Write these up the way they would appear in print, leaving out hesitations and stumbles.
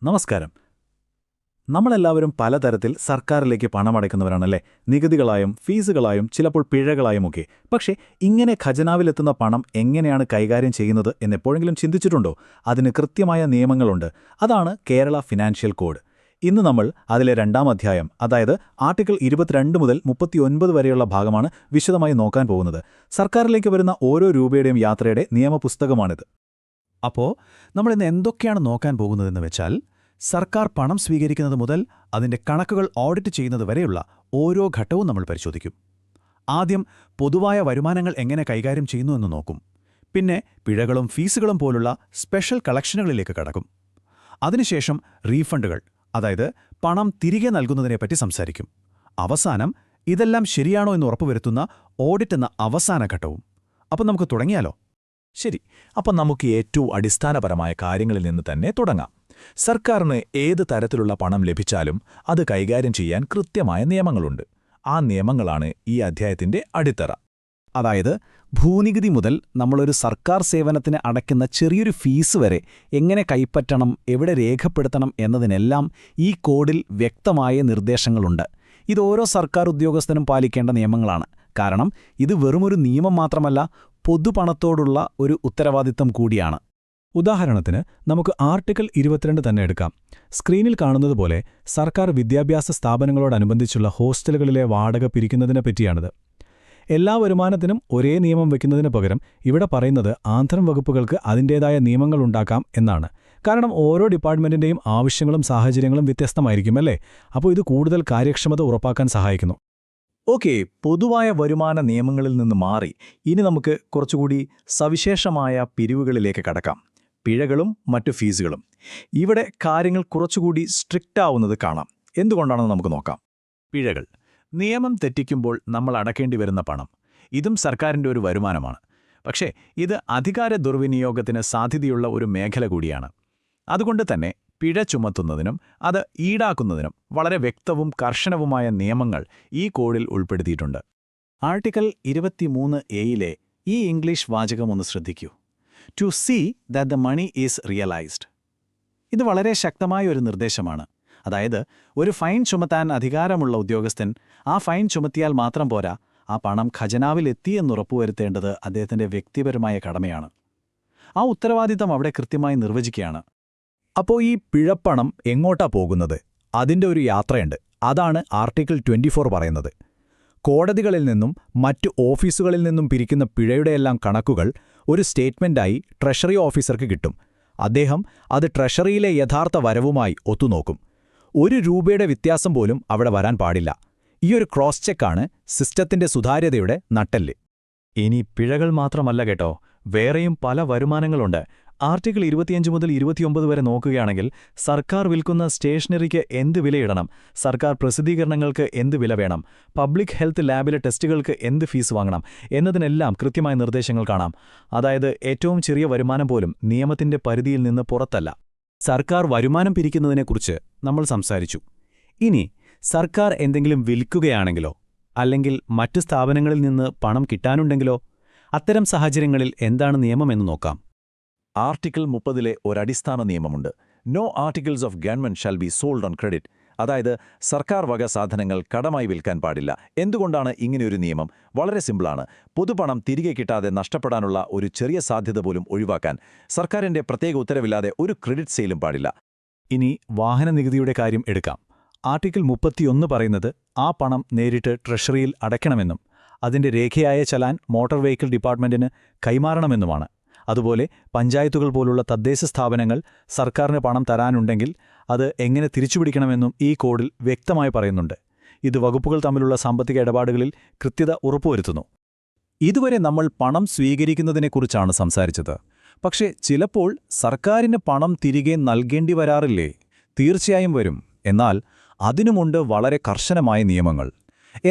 നമസ്കാരം. നമ്മളെല്ലാവരും പലതരത്തിൽ സർക്കാരിലേക്ക് പണമടയ്ക്കുന്നവരാണല്ലേ? നികുതികളായും ഫീസുകളായും ചിലപ്പോൾ പിഴകളായുമൊക്കെ. പക്ഷേ ഇങ്ങനെ ഖജനാവിലെത്തുന്ന പണം എങ്ങനെയാണ് കൈകാര്യം ചെയ്യുന്നത് എന്നെപ്പോഴെങ്കിലും ചിന്തിച്ചിട്ടുണ്ടോ? അതിന് കൃത്യമായ നിയമങ്ങളുണ്ട്. അതാണ് കേരള ഫിനാൻഷ്യൽ കോഡ്. ഇന്ന് നമ്മൾ അതിലെ 2-ാം അധ്യായം, അതായത് ആർട്ടിക്കിൾ 22 മുതൽ 39 വരെയുള്ള ഭാഗമാണ് വിശദമായി നോക്കാൻ പോകുന്നത്. സർക്കാരിലേക്ക് വരുന്ന ഓരോ രൂപയുടെയും യാത്രയുടെ നിയമപുസ്തകമാണിത്. അപ്പോൾ നമ്മളിന്ന് എന്തൊക്കെയാണ് നോക്കാൻ പോകുന്നതെന്ന് വെച്ചാൽ, സർക്കാർ പണം സ്വീകരിക്കുന്നത് മുതൽ അതിന്റെ കണക്കുകൾ ഓഡിറ്റ് ചെയ്യുന്നത് വരെയുള്ള ഓരോ ഘട്ടവും നമ്മൾ പരിശോധിക്കും. ആദ്യം പൊതുവായ വരുമാനങ്ങൾ എങ്ങനെ കൈകാര്യം ചെയ്യുന്നു എന്ന് നോക്കും. പിന്നെ പിഴകളും ഫീസുകളും പോലുള്ള സ്പെഷ്യൽ കളക്ഷനുകളിലേക്ക് കടക്കും. അതിനുശേഷം റീഫണ്ടുകൾ, അതായത് പണം തിരികെ നൽകുന്നതിനെപ്പറ്റി സംസാരിക്കും. അവസാനം ഇതെല്ലാം ശരിയാണോ എന്ന് ഉറപ്പുവരുത്തുന്ന ഓഡിറ്റ് എന്ന അവസാന ഘട്ടവും. അപ്പം നമുക്ക് തുടങ്ങിയാലോ? ശരി, അപ്പം നമുക്ക് ഏറ്റവും അടിസ്ഥാനപരമായ കാര്യങ്ങളിൽ നിന്ന് തന്നെ തുടങ്ങാം. സർക്കാരിന് ഏത് തരത്തിലുള്ള പണം ലഭിച്ചാലും അത് കൈകാര്യം ചെയ്യാൻ കൃത്യമായ നിയമങ്ങളുണ്ട്. ആ നിയമങ്ങളാണ് ഈ അധ്യായത്തിന്റെ അടിത്തറ. അതായത് ഭൂനികുതി മുതൽ നമ്മളൊരു സർക്കാർ സേവനത്തിന് അടയ്ക്കുന്ന ചെറിയൊരു ഫീസ് വരെ എങ്ങനെ കൈപ്പറ്റണം, എവിടെ രേഖപ്പെടുത്തണം എന്നതിനെല്ലാം ഈ കോഡിൽ വ്യക്തമായ നിർദ്ദേശങ്ങളുണ്ട്. ഇത് ഓരോ സർക്കാർ ഉദ്യോഗസ്ഥനും പാലിക്കേണ്ട നിയമങ്ങളാണ്. കാരണം ഇത് വെറുമൊരു നിയമം മാത്രമല്ല, പൊതുപണത്തോടുള്ള ഒരു ഉത്തരവാദിത്തം കൂടിയാണ്. ഉദാഹരണത്തിന് നമുക്ക് ആർട്ടിക്കിൾ 22 തന്നെ എടുക്കാം. സ്ക്രീനിൽ കാണുന്നതുപോലെ സർക്കാർ വിദ്യാഭ്യാസ സ്ഥാപനങ്ങളോടനുബന്ധിച്ചുള്ള ഹോസ്റ്റലുകളിലെ വാടക പിരിക്കുന്നതിനെപ്പറ്റിയാണിത്. എല്ലാ വരുമാനത്തിനും ഒരേ നിയമം വയ്ക്കുന്നതിന് പകരം ഇവിടെ പറയുന്നത് ആന്തരം വകുപ്പുകൾക്ക് അതിൻ്റേതായ നിയമങ്ങളുണ്ടാക്കാം എന്നാണ്. കാരണം ഓരോ ഡിപ്പാർട്ട്മെന്റിന്റെയും ആവശ്യങ്ങളും സാഹചര്യങ്ങളും വ്യത്യസ്തമായിരിക്കുമല്ലേ? അപ്പോൾ ഇത് കൂടുതൽ കാര്യക്ഷമത ഉറപ്പാക്കാൻ സഹായിക്കുന്നു. ഓക്കെ, പൊതുവായ വരുമാന നിയമങ്ങളിൽ നിന്ന് മാറി ഇനി നമുക്ക് കുറച്ചുകൂടി സവിശേഷമായ പിരിവുകളിലേക്ക് കടക്കാം. പിഴകളും മറ്റു ഫീസുകളും. ഇവിടെ കാര്യങ്ങൾ കുറച്ചുകൂടി സ്ട്രിക്റ്റ് ആവുന്നത് കാണാം. എന്തുകൊണ്ടാണെന്ന് നമുക്ക് നോക്കാം. പിഴകൾ. നിയമം തെറ്റിക്കുമ്പോൾ നമ്മൾ അടക്കേണ്ടി വരുന്ന പണം. ഇതും സർക്കാരിൻ്റെ ഒരു വരുമാനമാണ്. പക്ഷേ ഇത് അധികാര ദുർവിനിയോഗത്തിന് സാധ്യതയുള്ള ഒരു മേഖല കൂടിയാണ്. അതുകൊണ്ട് തന്നെ പിഴ ചുമത്തുന്നതിനും അത് ഈടാക്കുന്നതിനും വളരെ വ്യക്തവും കർശനവുമായ നിയമങ്ങൾ ഈ കോഡിൽ ഉൾപ്പെടുത്തിയിട്ടുണ്ട്. ആർട്ടിക്കിൾ 23A ഈ ഇംഗ്ലീഷ് വാചകം ഒന്ന് ശ്രദ്ധിക്കൂ. To see that the money is realised. ഇത് വളരെ ശക്തമായ ഒരു നിർദ്ദേശമാണ്. അതായത് ഒരു ഫൈൻ ചുമത്താൻ അധികാരമുള്ള ഉദ്യോഗസ്ഥൻ ആ ഫൈൻ ചുമത്തിയാൽ മാത്രം പോരാ, ആ പണം ഖജനാവിലെത്തിയെന്നുറപ്പുവരുത്തേണ്ടത് അദ്ദേഹത്തിന്റെ വ്യക്തിപരമായ കടമയാണ്. ആ ഉത്തരവാദിത്തം അവിടെ കൃത്യമായി നിർവചിക്കുകയാണ്. അപ്പോൾ ഈ പിഴപ്പണം എങ്ങോട്ടാ പോകുന്നത്? അതിൻ്റെ ഒരു യാത്രയുണ്ട്. അതാണ് ആർട്ടിക്കിൾ 24 പറയുന്നത്. കോടതികളിൽ നിന്നും മറ്റു ഓഫീസുകളിൽ നിന്നും പിരിക്കുന്ന പിഴയുടെയെല്ലാം കണക്കുകൾ ഒരു സ്റ്റേറ്റ്മെന്റായി ട്രഷറി ഓഫീസർക്ക് കിട്ടും. അദ്ദേഹം അത് ട്രഷറിയിലെ യഥാർത്ഥ വരവുമായി ഒത്തുനോക്കും. 1 രൂപയുടെ വ്യത്യാസം പോലും അവിടെ വരാൻ പാടില്ല. ഈയൊരു ക്രോസ് ചെക്കാണ് സിസ്റ്റത്തിന്റെ സുതാര്യതയുടെ നട്ടെല്ല്. ഇനി പിഴകൾ മാത്രമല്ല കേട്ടോ, വേറെയും പല വരുമാനങ്ങളുണ്ട്. ആർട്ടിക്കിൾ 25 മുതൽ 29 വരെ നോക്കുകയാണെങ്കിൽ സർക്കാർ വിൽക്കുന്ന സ്റ്റേഷനറിക്ക് എന്ത് വിലയിടണം, സർക്കാർ പ്രസിദ്ധീകരണങ്ങൾക്ക് എന്ത് വില വേണം, പബ്ലിക് ഹെൽത്ത് ലാബിലെ ടെസ്റ്റുകൾക്ക് എന്ത് ഫീസ് വാങ്ങണം എന്നതിനെല്ലാം കൃത്യമായ നിർദ്ദേശങ്ങൾ കാണാം. അതായത് ഏറ്റവും ചെറിയ വരുമാനം പോലും നിയമത്തിന്റെ പരിധിയിൽ നിന്ന് പുറത്തല്ല. സർക്കാർ വരുമാനം പിരിക്കുന്നതിനെക്കുറിച്ച് നമ്മൾ സംസാരിച്ചു. ഇനി സർക്കാർ എന്തെങ്കിലും വിൽക്കുകയാണെങ്കിലോ അല്ലെങ്കിൽ മറ്റ് സ്ഥാപനങ്ങളിൽ നിന്ന് പണം കിട്ടാനുണ്ടെങ്കിലോ അത്തരം സാഹചര്യങ്ങളിൽ എന്താണ് നിയമമെന്ന് നോക്കാം. ആർട്ടിക്കിൾ 30 ഒരടിസ്ഥാന നിയമമുണ്ട്. No articles of government shall be sold on credit. അതായത് സർക്കാർ വക സാധനങ്ങൾ കടമായി വിൽക്കാൻ പാടില്ല. എന്തുകൊണ്ടാണ് ഇങ്ങനെയൊരു നിയമം? വളരെ സിമ്പിളാണ്. പൊതുപണം തിരികെ കിട്ടാതെ നഷ്ടപ്പെടാനുള്ള ഒരു ചെറിയ സാധ്യത പോലും ഒഴിവാക്കാൻ സർക്കാരിന്റെ പ്രത്യേക ഉത്തരവില്ലാതെ ഒരു ക്രെഡിറ്റ് സെയിലും പാടില്ല. ഇനി വാഹന നികുതിയുടെ കാര്യം എടുക്കാം. ആർട്ടിക്കിൾ 31 പറയുന്നത് ആ പണം നേരിട്ട് ട്രഷറിയിൽ അടയ്ക്കണമെന്നും അതിന്റെ രേഖയായ ചലാൻ മോട്ടോർ വെഹിക്കിൾ ഡിപ്പാർട്ട്മെന്റിന് കൈമാറണമെന്നുമാണ്. അതുപോലെ പഞ്ചായത്തുകൾ പോലുള്ള തദ്ദേശ സ്ഥാപനങ്ങൾ സർക്കാരിന് പണം തരാനുണ്ടെങ്കിൽ അത് എങ്ങനെ തിരിച്ചുപിടിക്കണമെന്നും ഈ കോഡിൽ വ്യക്തമായി പറയുന്നുണ്ട്. ഇത് വകുപ്പുകൾ തമ്മിലുള്ള സാമ്പത്തിക ഇടപാടുകളിൽ കൃത്യത ഉറപ്പുവരുത്തുന്നു. ഇതുവരെ നമ്മൾ പണം സ്വീകരിക്കുന്നതിനെക്കുറിച്ചാണ് സംസാരിച്ചത്. പക്ഷേ ചിലപ്പോൾ സർക്കാരിന് പണം തിരികെ നൽകേണ്ടി വരാറില്ലേ? തീർച്ചയായും വരും. എന്നാൽ അതിനുമുണ്ട് വളരെ കർശനമായ നിയമങ്ങൾ.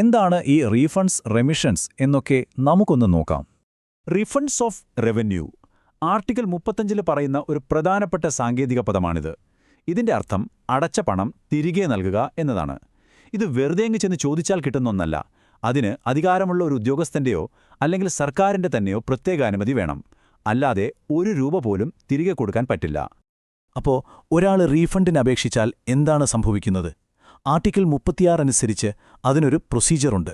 എന്താണ് ഈ റീഫണ്ട്സ്, റെമിഷൻസ് എന്നൊക്കെ നമുക്കൊന്ന് നോക്കാം. റീഫണ്ട്സ് ഓഫ് റവന്യൂ ആർട്ടിക്കിൾ 35 പറയുന്ന ഒരു പ്രധാനപ്പെട്ട സാങ്കേതിക പദമാണിത്. ഇതിന്റെ അർത്ഥം അടച്ച പണം തിരികെ നൽകുക എന്നതാണ്. ഇത് വെറുതെ ചെന്ന് ചോദിച്ചാൽ കിട്ടുന്ന ഒന്നല്ല. അതിന് അധികാരമുള്ള ഒരു ഉദ്യോഗസ്ഥന്റെയോ അല്ലെങ്കിൽ സർക്കാരിന്റെ തന്നെയോ പ്രത്യേക അനുമതി വേണം. അല്ലാതെ 1 രൂപ പോലും തിരികെ കൊടുക്കാൻ പറ്റില്ല. അപ്പോൾ ഒരാൾ റീഫണ്ടിന് അപേക്ഷിച്ചാൽ എന്താണ് സംഭവിക്കുന്നത്? ആർട്ടിക്കിൾ 36 അനുസരിച്ച് അതിനൊരു പ്രൊസീജിയറുണ്ട്.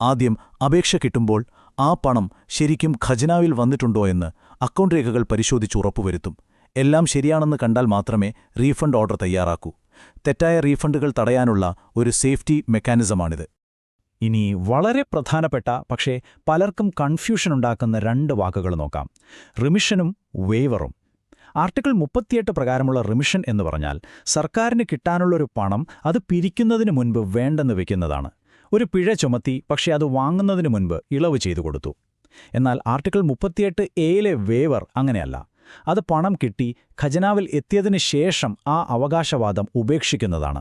ആദ്യം അപേക്ഷ കിട്ടുമ്പോൾ ആ പണം ശരിക്കും ഖജനാവിൽ വന്നിട്ടുണ്ടോ എന്ന് അക്കൗണ്ട് രേഖകൾ പരിശോധിച്ച് ഉറപ്പുവരുത്തും. എല്ലാം ശരിയാണെന്ന് കണ്ടാൽ മാത്രമേ റീഫണ്ട് ഓർഡർ തയ്യാറാക്കൂ. തെറ്റായ റീഫണ്ടുകൾ തടയാനുള്ള ഒരു സേഫ്റ്റി മെക്കാനിസമാണിത്. ഇനി വളരെ പ്രധാനപ്പെട്ട പക്ഷേ പലർക്കും കൺഫ്യൂഷൻ ഉണ്ടാക്കുന്ന 2 വാക്കുകൾ നോക്കാം: റിമിഷനും വേവറും. ആർട്ടിക്കിൾ 38 പ്രകാരമുള്ള റിമിഷൻ എന്ന് പറഞ്ഞാൽ സർക്കാരിന് കിട്ടാനുള്ളൊരു പണം അത് പിരിക്കുന്നതിന് മുൻപ് വേണ്ടെന്ന് വെക്കുന്നതാണ്. ഒരു പിഴ ചുമത്തി, പക്ഷേ അത് വാങ്ങുന്നതിന് മുൻപ് ഇളവ് ചെയ്തു കൊടുത്തു. എന്നാൽ ആർട്ടിക്കിൾ 38A വേവർ അങ്ങനെയല്ല. അത് പണം കിട്ടി ഖജനാവിൽ എത്തിയതിന് ശേഷം ആ അവകാശവാദം ഉപേക്ഷിക്കുന്നതാണ്.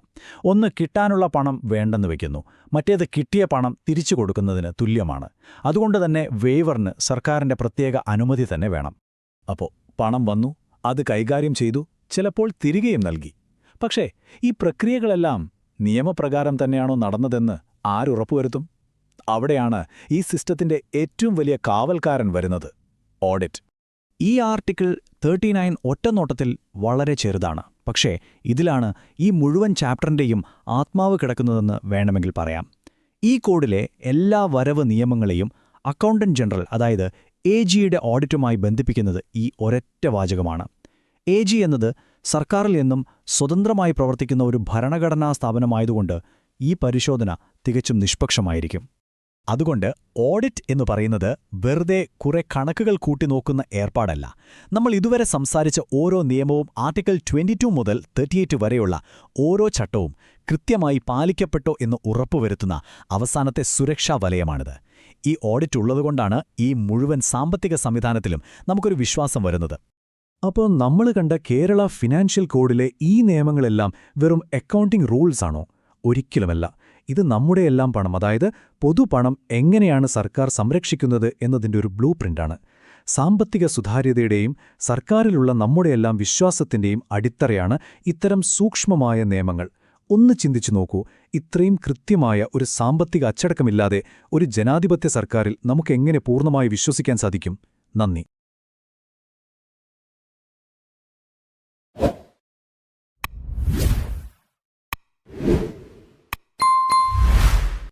ഒന്ന് കിട്ടാനുള്ള പണം വേണ്ടെന്ന് വെക്കുന്നു, മറ്റേത് കിട്ടിയ പണം തിരിച്ചു കൊടുക്കുന്നതിന് തുല്യമാണ്. അതുകൊണ്ട് തന്നെ വേവറിന് സർക്കാരിൻ്റെ പ്രത്യേക അനുമതി തന്നെ വേണം. അപ്പോൾ പണം വന്നു, അത് കൈകാര്യം ചെയ്തു, ചിലപ്പോൾ തിരികെയും നൽകി. പക്ഷേ ഈ പ്രക്രിയകളെല്ലാം നിയമപ്രകാരം തന്നെയാണോ നടന്നതെന്ന് ആരുറപ്പുവരുത്തും? അവിടെയാണ് ഈ സിസ്റ്റത്തിന്റെ ഏറ്റവും വലിയ കാവൽക്കാരൻ വരുന്നത്: ഓഡിറ്റ്. ഈ ആർട്ടിക്കിൾ 39 ഒറ്റനോട്ടത്തിൽ വളരെ ചെറുതാണ്, പക്ഷേ ഇതിലാണ് ഈ മുഴുവൻ ചാപ്റ്ററിൻ്റെയും ആത്മാവ് കിടക്കുന്നതെന്ന് വേണമെങ്കിൽ പറയാം. ഈ കോഡിലെ എല്ലാ വരവ് നിയമങ്ങളെയും അക്കൗണ്ടന്റ് ജനറൽ, അതായത് AGയുടെ ഓഡിറ്റുമായി ബന്ധിപ്പിക്കുന്നത് ഈ ഒരൊറ്റ വാചകമാണ്. AG എന്നത് സർക്കാരിൽ നിന്നും സ്വതന്ത്രമായി പ്രവർത്തിക്കുന്ന ഒരു ഭരണഘടനാ സ്ഥാപനമായതുകൊണ്ട് ഈ പരിശോധന തികച്ചും നിഷ്പക്ഷമായിരിക്കും. അതുകൊണ്ട് ഓഡിറ്റ് എന്ന് പറയുന്നത് വെറുതെ കുറെ കണക്കുകൾ കൂട്ടിനോക്കുന്ന ഏർപ്പാടല്ല. നമ്മൾ ഇതുവരെ സംസാരിച്ച ഓരോ നിയമവും ആർട്ടിക്കിൾ 22 മുതൽ 38 വരെയുള്ള ഓരോ ചട്ടവും കൃത്യമായി പാലിക്കപ്പെട്ടോ എന്ന് ഉറപ്പുവരുത്തുന്ന അവസാനത്തെ സുരക്ഷാ വലയമാണിത്. ഈ ഓഡിറ്റ് ഉള്ളതുകൊണ്ടാണ് ഈ മുഴുവൻ സാമ്പത്തിക സംവിധാനത്തിലും നമുക്കൊരു വിശ്വാസം വരുന്നത്. അപ്പോൾ നമ്മൾ കണ്ട കേരള ഫിനാൻഷ്യൽ കോഡിലെ ഈ നിയമങ്ങളെല്ലാം വെറും അക്കൗണ്ടിംഗ് റൂൾസ് ആണോ? ഒരിക്കലുമല്ല. ഇത് നമ്മുടെയെല്ലാം പണം, അതായത് പൊതുപണം എങ്ങനെയാണ് സർക്കാർ സംരക്ഷിക്കുന്നത് എന്നതിൻ്റെ ഒരു ബ്ലൂ പ്രിന്റാണ്. സാമ്പത്തിക സുതാര്യതയുടെയും സർക്കാരിലുള്ള നമ്മുടെയെല്ലാം വിശ്വാസത്തിൻ്റെയും അടിത്തറയാണ് ഇത്തരം സൂക്ഷ്മമായ നിയമങ്ങൾ. ഒന്ന് ചിന്തിച്ചു നോക്കൂ, ഇത്രയും കൃത്യമായ ഒരു സാമ്പത്തിക അച്ചടക്കമില്ലാതെ ഒരു ജനാധിപത്യ സർക്കാരിൽ നമുക്കെങ്ങനെ പൂർണ്ണമായി വിശ്വസിക്കാൻ സാധിക്കും? നന്ദി.